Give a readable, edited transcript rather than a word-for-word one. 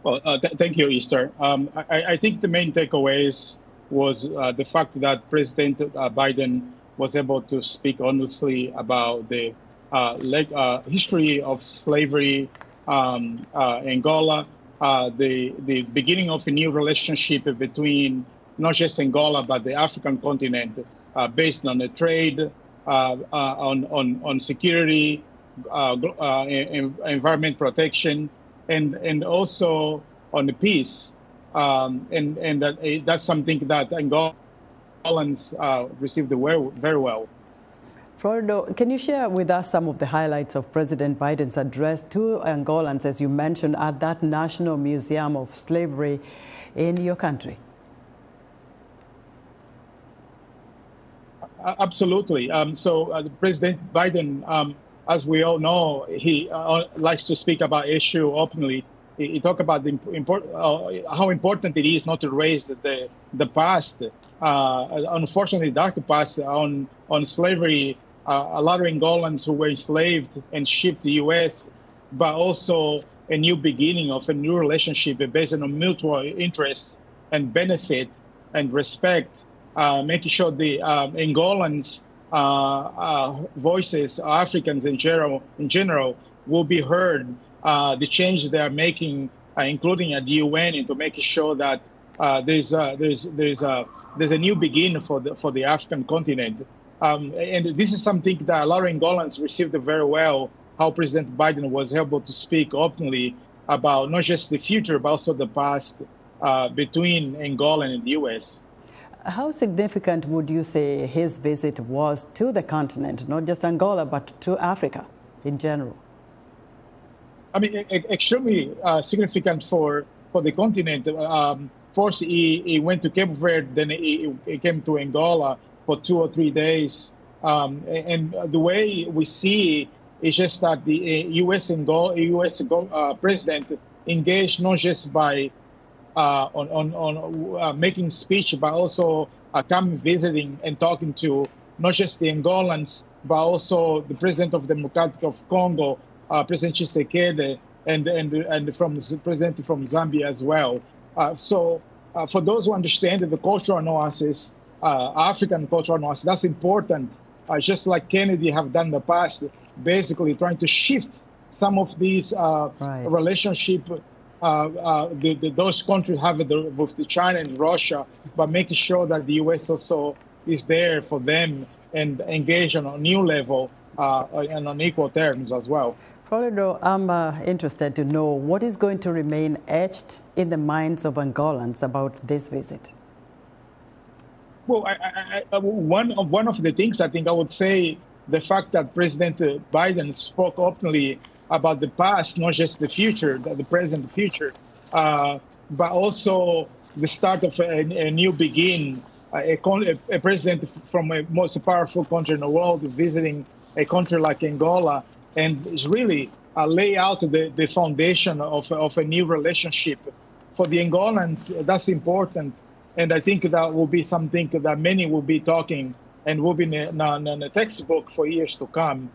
Well, thank you, Esther. I think the main takeaways was the fact that President Biden was able to speak honestly about the history of slavery, Angola, the beginning of a new relationship between not just Angola but the African continent, based on the trade, on security, environment protection, and also on the peace. And that's something that Angolans received very well. Florindo, can you share with us some of the highlights of President Biden's address to Angolans, as you mentioned, at that National Museum of Slavery in your country? Absolutely. President Biden, as we all know, he likes to speak about issue openly. He talked about how important it is not to erase the past. Unfortunately, dark past on slavery. A lot of Angolans who were enslaved and shipped to the U.S., but also a new beginning of a new relationship based on mutual interest and benefit and respect, making sure the Angolans' voices, Africans in general, will be heard. The change they are making, including at the UN, into making sure that there's a new beginning for the African continent. And this is something that a lot of Angolans received very well, how President Biden was able to speak openly about not just the future, but also the past between Angola and the U.S. How significant would you say his visit was to the continent, not just Angola, but to Africa in general? I mean, extremely significant for the continent. First, he went to Cape Verde, then he came to Angola for 2 or 3 days. And the way we see is just that the U.S. President engaged not just by making speech, but also coming, visiting, and talking to not just the Angolans, but also the President of the Democratic of Congo, President Tshisekedi, and from the President from Zambia as well. For those who understand the cultural nuances, African cultural nuances, that's important. Just like Kennedy have done in the past, basically trying to shift some of these relationship those countries have with China and Russia, but making sure that the U.S. also is there for them and engage on a new level and on equal terms as well. Florindo, I'm interested to know what is going to remain etched in the minds of Angolans about this visit. Well, one of the things I think I would say, the fact that President Biden spoke openly about the past, not just the future, the present, the future, but also the start of a new beginning. A president from a most powerful country in the world visiting a country like Angola, and is really lay out the foundation of a new relationship. For the Angolans, that's important. And I think that will be something that many will be talking and will be in the textbook for years to come.